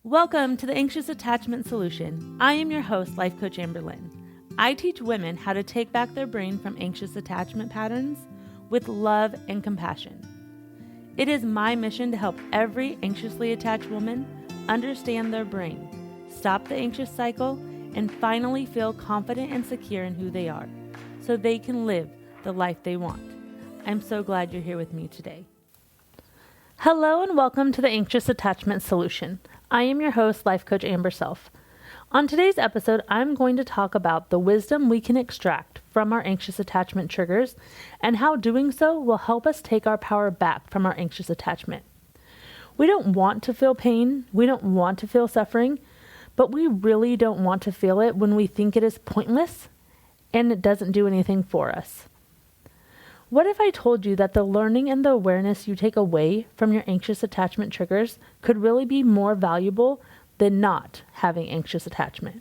Welcome to the Anxious Attachment Solution. I am your host, Life Coach Amberlynn. I teach women how to take back their brain from anxious attachment patterns with love and compassion. It is my mission to help every anxiously attached woman understand their brain, stop the anxious cycle, and finally feel confident and secure in who they are so they can live the life they want. I'm so glad you're here with me today. Hello and welcome to the Anxious Attachment Solution. I am your host, Life Coach Amber Self. On today's episode, I'm going to talk about the wisdom we can extract from our anxious attachment triggers and how doing so will help us take our power back from our anxious attachment. We don't want to feel pain, we don't want to feel suffering, but we really don't want to feel it when we think it is pointless and it doesn't do anything for us. What if I told you that the learning and the awareness you take away from your anxious attachment triggers could really be more valuable than not having anxious attachment?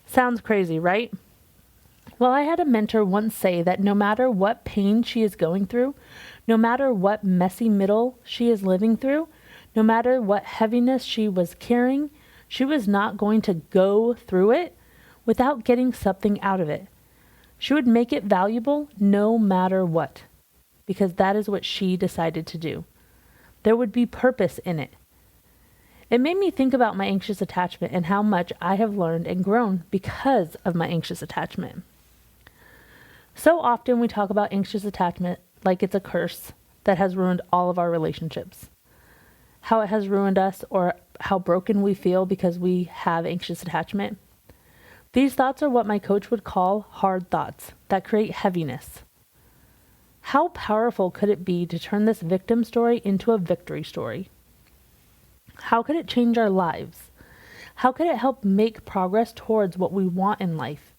Sounds crazy, right? Well, I had a mentor once say that no matter what pain she is going through, no matter what messy middle she is living through, no matter what heaviness she was carrying, she was not going to go through it without getting something out of it. She would make it valuable no matter what, because that is what she decided to do. There would be purpose in it. It made me think about my anxious attachment and how much I have learned and grown because of my anxious attachment. So often we talk about anxious attachment like it's a curse that has ruined all of our relationships. How it has ruined us or how broken we feel because we have anxious attachment. These thoughts are what my coach would call hard thoughts that create heaviness. How powerful could it be to turn this victim story into a victory story? How could it change our lives? How could it help make progress towards what we want in life?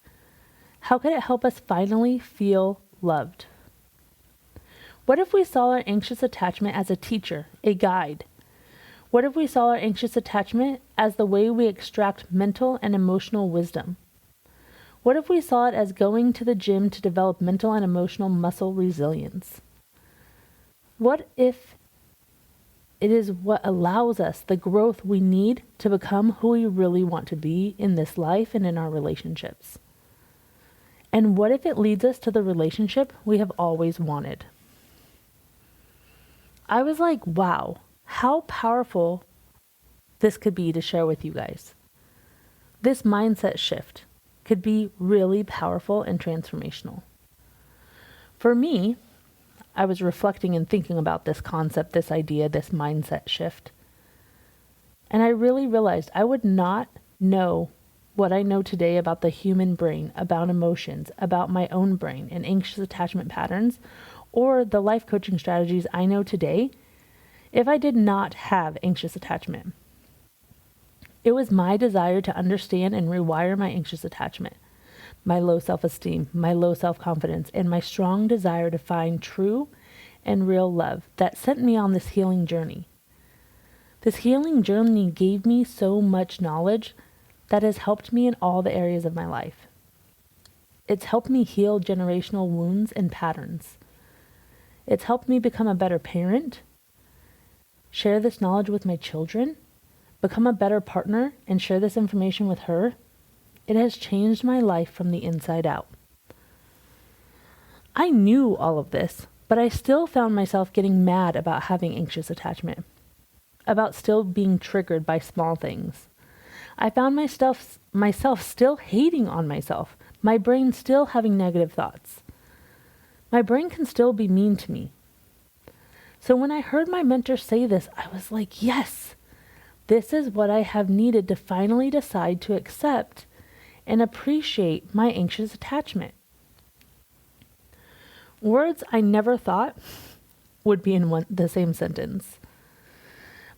How could it help us finally feel loved? What if we saw our anxious attachment as a teacher, a guide? What if we saw our anxious attachment as the way we extract mental and emotional wisdom? What if we saw it as going to the gym to develop mental and emotional muscle resilience? What if it is what allows us the growth we need to become who we really want to be in this life and in our relationships? And what if it leads us to the relationship we have always wanted? I was like, wow, how powerful this could be to share with you guys. This mindset shift could be really powerful and transformational. For me, I was reflecting and thinking about this concept, this idea, this mindset shift. And I really realized I would not know what I know today about the human brain, about emotions, about my own brain and anxious attachment patterns, or the life coaching strategies I know today if I did not have anxious attachment. It was my desire to understand and rewire my anxious attachment, my low self-esteem, my low self-confidence, and my strong desire to find true and real love that sent me on this healing journey. This healing journey gave me so much knowledge that has helped me in all the areas of my life. It's helped me heal generational wounds and patterns. It's helped me become a better parent, share this knowledge with my children, become a better partner, and share this information with her. It has changed my life from the inside out. I knew all of this, but I still found myself getting mad about having anxious attachment, about still being triggered by small things. I found myself still hating on myself, my brain still having negative thoughts. My brain can still be mean to me. So when I heard my mentor say this, I was like, yes, this is what I have needed to finally decide to accept and appreciate my anxious attachment. Words I never thought would be in the same sentence.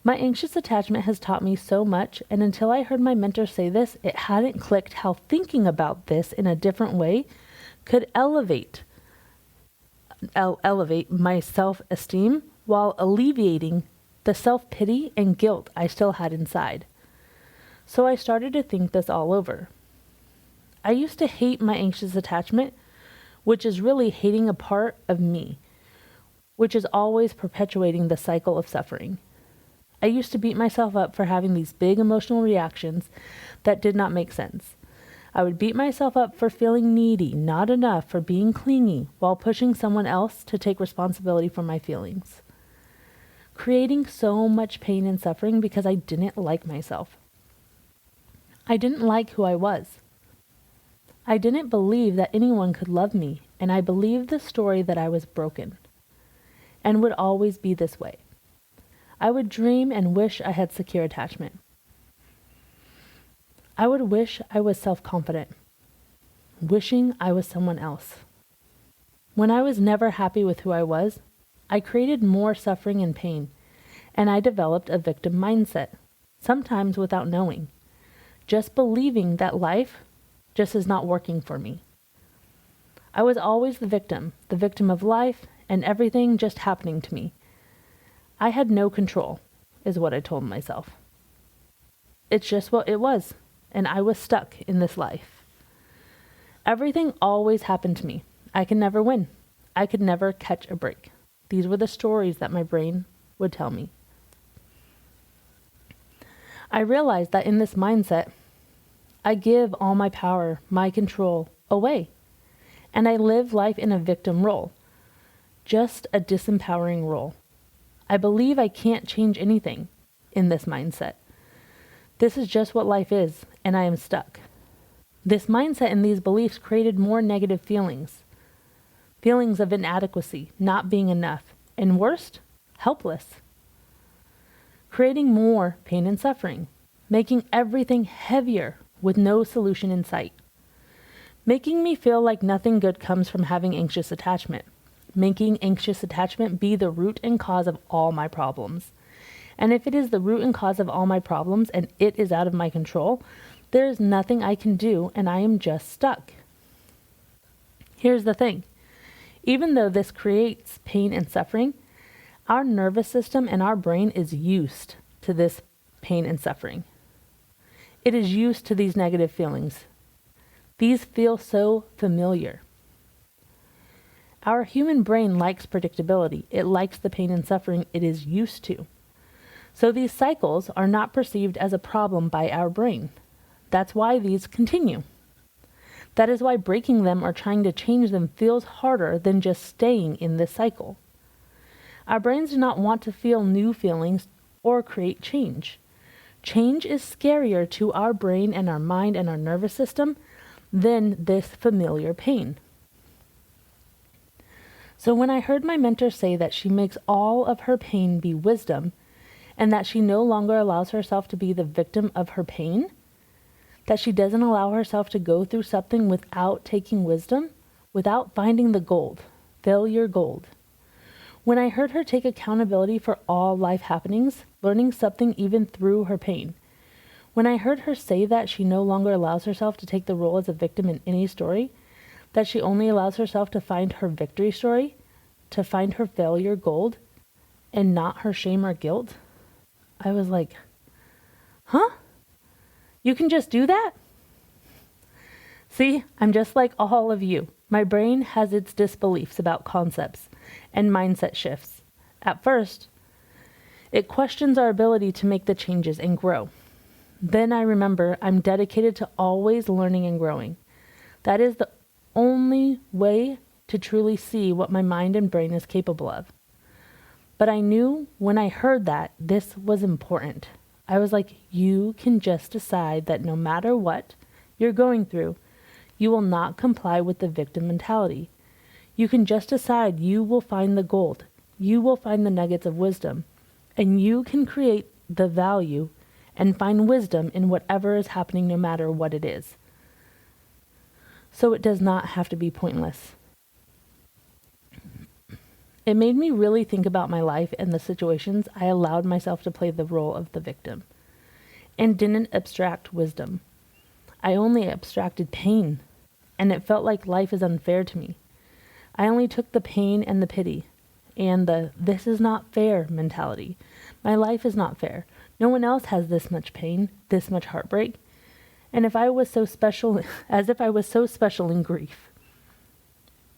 My anxious attachment has taught me so much, and until I heard my mentor say this, it hadn't clicked how thinking about this in a different way could elevate my self-esteem while alleviating the self-pity and guilt I still had inside. So I started to think this all over. I used to hate my anxious attachment, which is really hating a part of me, which is always perpetuating the cycle of suffering. I used to beat myself up for having these big emotional reactions that did not make sense. I would beat myself up for feeling needy, not enough, for being clingy, while pushing someone else to take responsibility for my feelings. Creating so much pain and suffering because I didn't like myself. I didn't like who I was. I didn't believe that anyone could love me, and I believed the story that I was broken and would always be this way. I would dream and wish I had secure attachment. I would wish I was self-confident, wishing I was someone else. When I was never happy with who I was, I created more suffering and pain, and I developed a victim mindset, sometimes without knowing, just believing that life just is not working for me. I was always the victim of life and everything just happening to me. I had no control, is what I told myself. It's just what it was, and I was stuck in this life. Everything always happened to me. I could never win. I could never catch a break. These were the stories that my brain would tell me. I realized that in this mindset, I give all my power, my control away, and I live life in a victim role, just a disempowering role. I believe I can't change anything in this mindset. This is just what life is, and I am stuck. This mindset and these beliefs created more negative feelings. Feelings of inadequacy, not being enough, and worst, helpless. Creating more pain and suffering, making everything heavier with no solution in sight. Making me feel like nothing good comes from having anxious attachment. Making anxious attachment be the root and cause of all my problems. And if it is the root and cause of all my problems and it is out of my control, there is nothing I can do and I am just stuck. Here's the thing. Even though this creates pain and suffering, our nervous system and our brain is used to this pain and suffering. It is used to these negative feelings. These feel so familiar. Our human brain likes predictability. It likes the pain and suffering it is used to. So these cycles are not perceived as a problem by our brain. That's why these continue. That is why breaking them or trying to change them feels harder than just staying in this cycle. Our brains do not want to feel new feelings or create change. Change is scarier to our brain and our mind and our nervous system than this familiar pain. So when I heard my mentor say that she makes all of her pain be wisdom and that she no longer allows herself to be the victim of her pain, that she doesn't allow herself to go through something without taking wisdom, without finding the gold, failure gold. When I heard her take accountability for all life happenings, learning something even through her pain, when I heard her say that she no longer allows herself to take the role as a victim in any story, that she only allows herself to find her victory story, to find her failure gold, and not her shame or guilt, I was like, huh? You can just do that? See, I'm just like all of you. My brain has its disbeliefs about concepts and mindset shifts. At first, it questions our ability to make the changes and grow. Then I remember I'm dedicated to always learning and growing. That is the only way to truly see what my mind and brain is capable of. But I knew when I heard that this was important. I was like, you can just decide that no matter what you're going through, you will not comply with the victim mentality. You can just decide you will find the gold. You will find the nuggets of wisdom. And you can create the value and find wisdom in whatever is happening, no matter what it is. So it does not have to be pointless. It made me really think about my life and the situations I allowed myself to play the role of the victim and didn't abstract wisdom. I only abstracted pain, and it felt like life is unfair to me. I only took the pain and the pity and the this is not fair mentality. My life is not fair. No one else has this much pain, this much heartbreak. And if I was so special, as if I was so special in grief.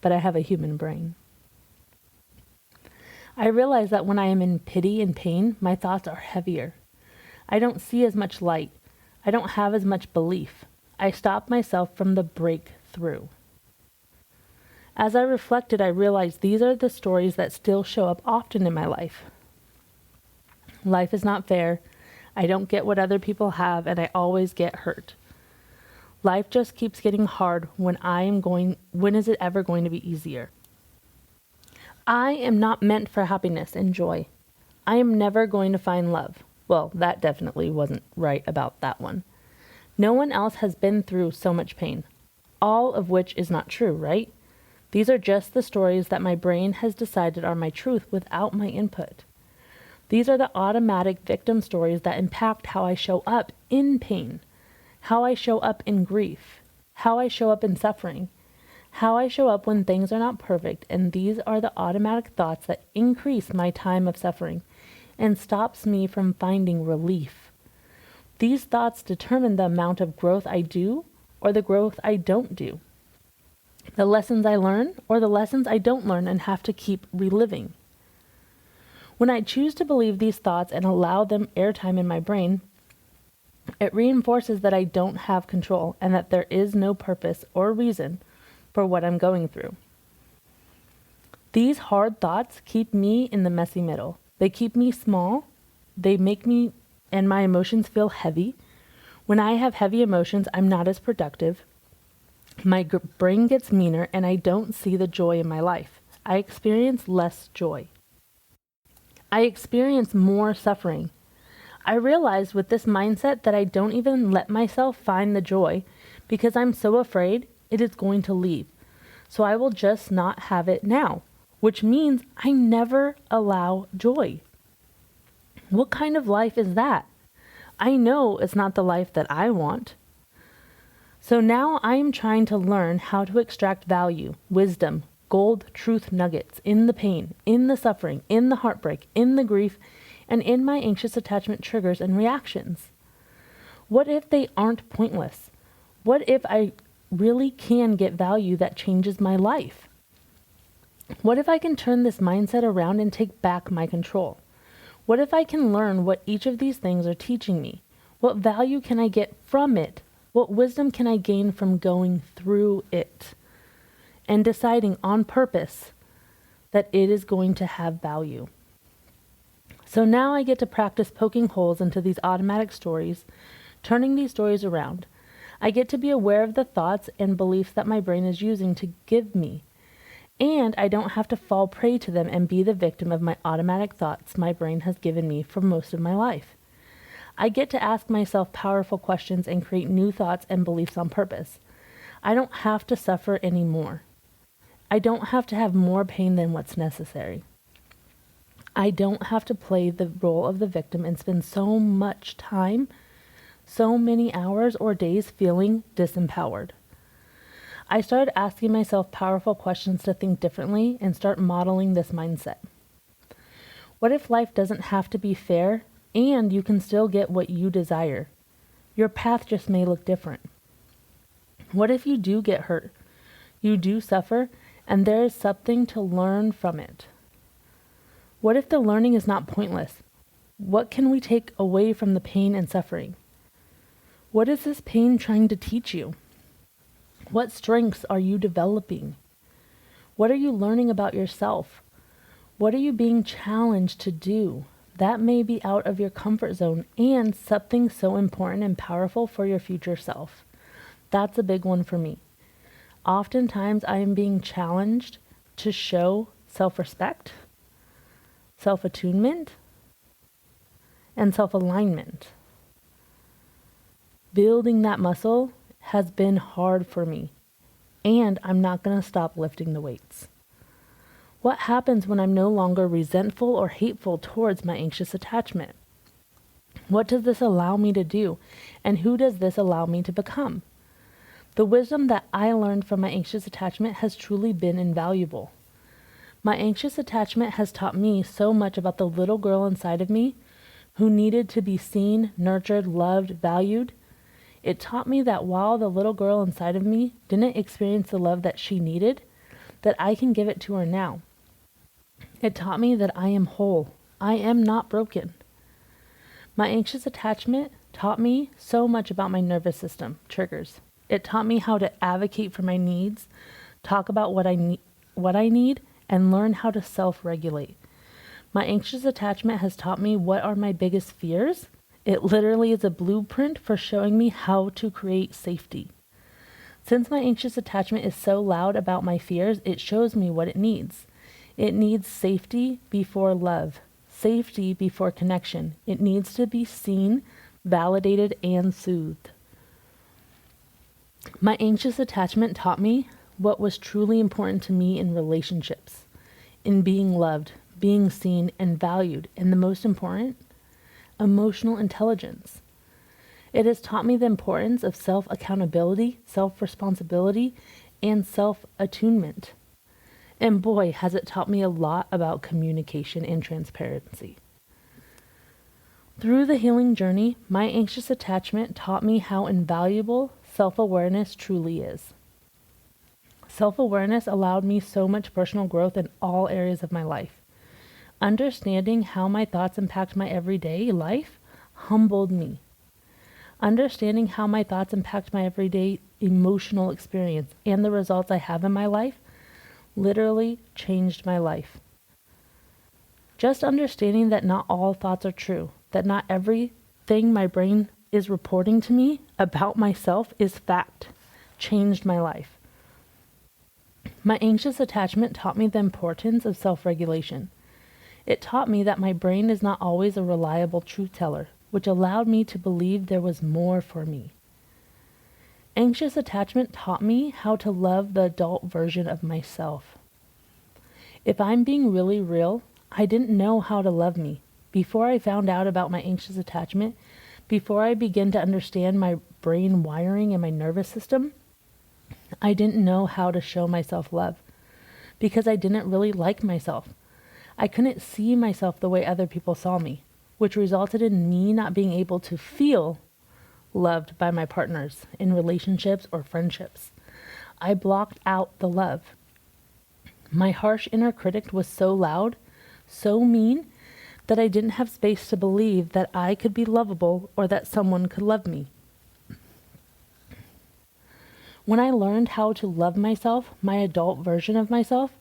But I have a human brain. I realize that when I am in pity and pain, my thoughts are heavier. I don't see as much light. I don't have as much belief. I stop myself from the breakthrough. As I reflected, I realized these are the stories that still show up often in my life. Life is not fair. I don't get what other people have, and I always get hurt. Life just keeps getting hard when is it ever going to be easier? I am not meant for happiness and joy. I am never going to find love. Well, that definitely wasn't right about that one. No one else has been through so much pain, all of which is not true, right? These are just the stories that my brain has decided are my truth without my input. These are the automatic victim stories that impact how I show up in pain, how I show up in grief, how I show up in suffering, how I show up when things are not perfect, and these are the automatic thoughts that increase my time of suffering and stops me from finding relief. These thoughts determine the amount of growth I do or the growth I don't do, the lessons I learn or the lessons I don't learn and have to keep reliving. When I choose to believe these thoughts and allow them airtime in my brain, it reinforces that I don't have control and that there is no purpose or reason for what I'm going through. These hard thoughts keep me in the messy middle. They keep me small. They make me and my emotions feel heavy. When I have heavy emotions, I'm not as productive. My brain gets meaner and I don't see the joy in my life. I experience less joy. I experience more suffering. I realized with this mindset that I don't even let myself find the joy because I'm so afraid it is going to leave. So I will just not have it now, which means I never allow joy. What kind of life is that? I know it's not the life that I want. So now I am trying to learn how to extract value, wisdom, gold truth nuggets in the pain, in the suffering, in the heartbreak, in the grief, and in my anxious attachment triggers and reactions. What if they aren't pointless? What if I really can get value that changes my life? What if I can turn this mindset around and take back my control? What if I can learn what each of these things are teaching me? What value can I get from it? What wisdom can I gain from going through it? And deciding on purpose that it is going to have value. So now I get to practice poking holes into these automatic stories, turning these stories around. I get to be aware of the thoughts and beliefs that my brain is using to give me. And I don't have to fall prey to them and be the victim of my automatic thoughts my brain has given me for most of my life. I get to ask myself powerful questions and create new thoughts and beliefs on purpose. I don't have to suffer anymore. I don't have to have more pain than what's necessary. I don't have to play the role of the victim and spend so much time, so many hours or days feeling disempowered. I started asking myself powerful questions to think differently and start modeling this mindset. What if life doesn't have to be fair and you can still get what you desire? Your path just may look different. What if you do get hurt? You do suffer, and there is something to learn from it. What if the learning is not pointless? What can we take away from the pain and suffering? What is this pain trying to teach you? What strengths are you developing? What are you learning about yourself? What are you being challenged to do? That may be out of your comfort zone and something so important and powerful for your future self. That's a big one for me. Oftentimes, I am being challenged to show self-respect, self-attunement, and self-alignment. Building that muscle has been hard for me, and I'm not going to stop lifting the weights. What happens when I'm no longer resentful or hateful towards my anxious attachment? What does this allow me to do, and who does this allow me to become? The wisdom that I learned from my anxious attachment has truly been invaluable. My anxious attachment has taught me so much about the little girl inside of me who needed to be seen, nurtured, loved, valued. It taught me that while the little girl inside of me didn't experience the love that she needed, that I can give it to her now. It taught me that I am whole. I am not broken. My anxious attachment taught me so much about my nervous system triggers. It taught me how to advocate for my needs, talk about what I need, and learn how to self-regulate. My anxious attachment has taught me what are my biggest fears. It literally is a blueprint for showing me how to create safety. Since my anxious attachment is so loud about my fears, it shows me what it needs. It needs safety before love, safety before connection. It needs to be seen, validated, and soothed. My anxious attachment taught me what was truly important to me in relationships, in being loved, being seen, and valued, and the most important, emotional intelligence. It has taught me the importance of self-accountability, self-responsibility, and self-attunement. And boy, has it taught me a lot about communication and transparency. Through the healing journey, my anxious attachment taught me how invaluable self-awareness truly is. Self-awareness allowed me so much personal growth in all areas of my life. Understanding how my thoughts impact my everyday life humbled me. Understanding how my thoughts impact my everyday emotional experience and the results I have in my life literally changed my life. Just understanding that not all thoughts are true, that not everything my brain is reporting to me about myself is fact, changed my life. My anxious attachment taught me the importance of self-regulation. It taught me that my brain is not always a reliable truth teller, which allowed me to believe there was more for me. Anxious attachment taught me how to love the adult version of myself. If I'm being really real, I didn't know how to love me. Before I found out about my anxious attachment, before I began to understand my brain wiring and my nervous system, I didn't know how to show myself love because I didn't really like myself. I couldn't see myself the way other people saw me, which resulted in me not being able to feel loved by my partners in relationships or friendships. I blocked out the love. My harsh inner critic was so loud, so mean, that I didn't have space to believe that I could be lovable or that someone could love me. When I learned how to love myself, my adult version of myself,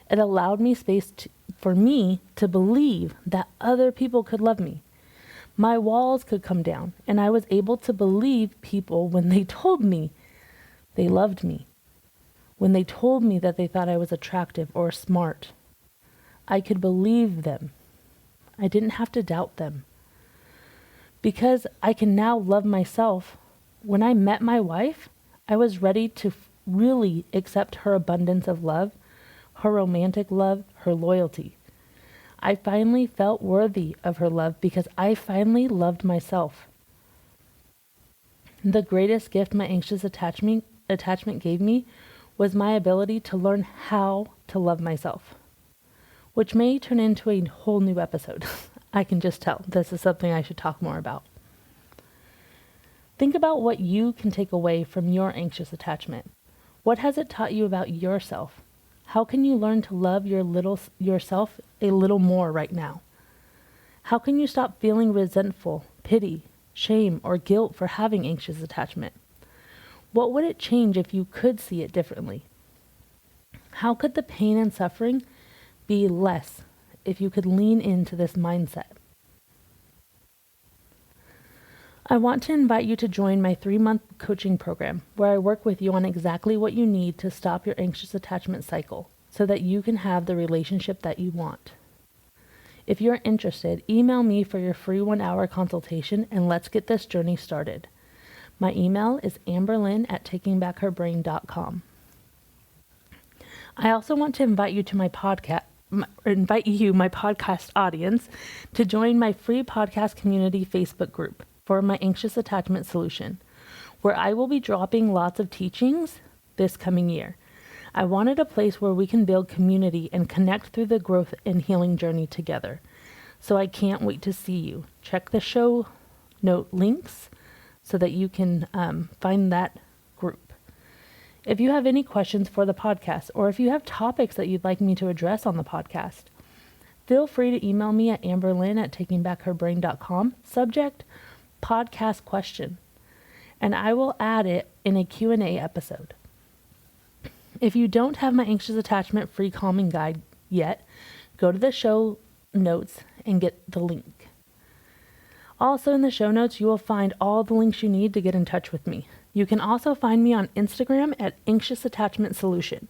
it allowed me space for me to believe that other people could love me. My walls could come down, and I was able to believe people when they told me they loved me, when they told me that they thought I was attractive or smart. I could believe them. I didn't have to doubt them. Because I can now love myself, when I met my wife, I was ready to really accept her abundance of love, her romantic love, her loyalty. I finally felt worthy of her love because I finally loved myself. The greatest gift my anxious attachment gave me was my ability to learn how to love myself, which may turn into a whole new episode. I can just tell this is something I should talk more about. Think about what you can take away from your anxious attachment. What has it taught you about yourself? How can you learn to love yourself a little more right now? How can you stop feeling resentful, pity, shame, or guilt for having anxious attachment? What would it change if you could see it differently? How could the pain and suffering be less if you could lean into this mindset? I want to invite you to join my 3-month coaching program where I work with you on exactly what you need to stop your anxious attachment cycle so that you can have the relationship that you want. If you're interested, email me for your free 1-hour consultation and let's get this journey started. My email is amberlynn@takingbackherbrain.com. I also want to invite you to my podcast, my podcast audience, to join my free podcast community Facebook group for my anxious attachment solution, where I will be dropping lots of teachings this coming year. I wanted a place where we can build community and connect through the growth and healing journey together. So I can't wait to see you. Check the show note links so that you can find that group. If you have any questions for the podcast, or if you have topics that you'd like me to address on the podcast, feel free to email me at amberlynn@takingbackherbrain.com. Subject, podcast question, and I will add it in a Q&A episode. If you don't have my anxious attachment free calming guide yet, go to the show notes and get the link. Also in the show notes, you will find all the links you need to get in touch with me. You can also find me on Instagram at Anxious Attachment Solution.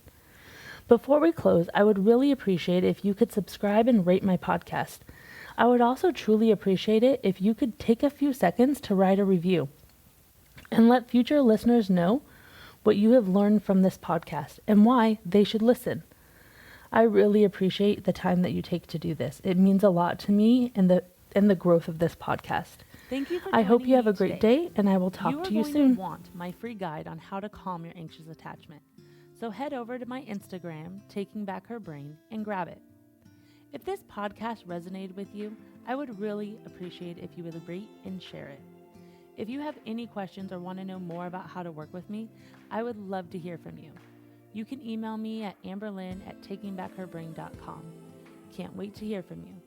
Before we close, I would really appreciate if you could subscribe and rate my podcast. I would also truly appreciate it if you could take a few seconds to write a review and let future listeners know what you have learned from this podcast and why they should listen. I really appreciate the time that you take to do this. It means a lot to me and the growth of this podcast. Thank you for I hope you have a great day, and I will talk to you soon. You are going to want my free guide on how to calm your anxious attachment. So head over to my Instagram, Taking Back Her Brain, and grab it. If this podcast resonated with you, I would really appreciate if you would rate and share it. If you have any questions or want to know more about how to work with me, I would love to hear from you. You can email me at amberlynn@takingbackherbrain.com. Can't wait to hear from you.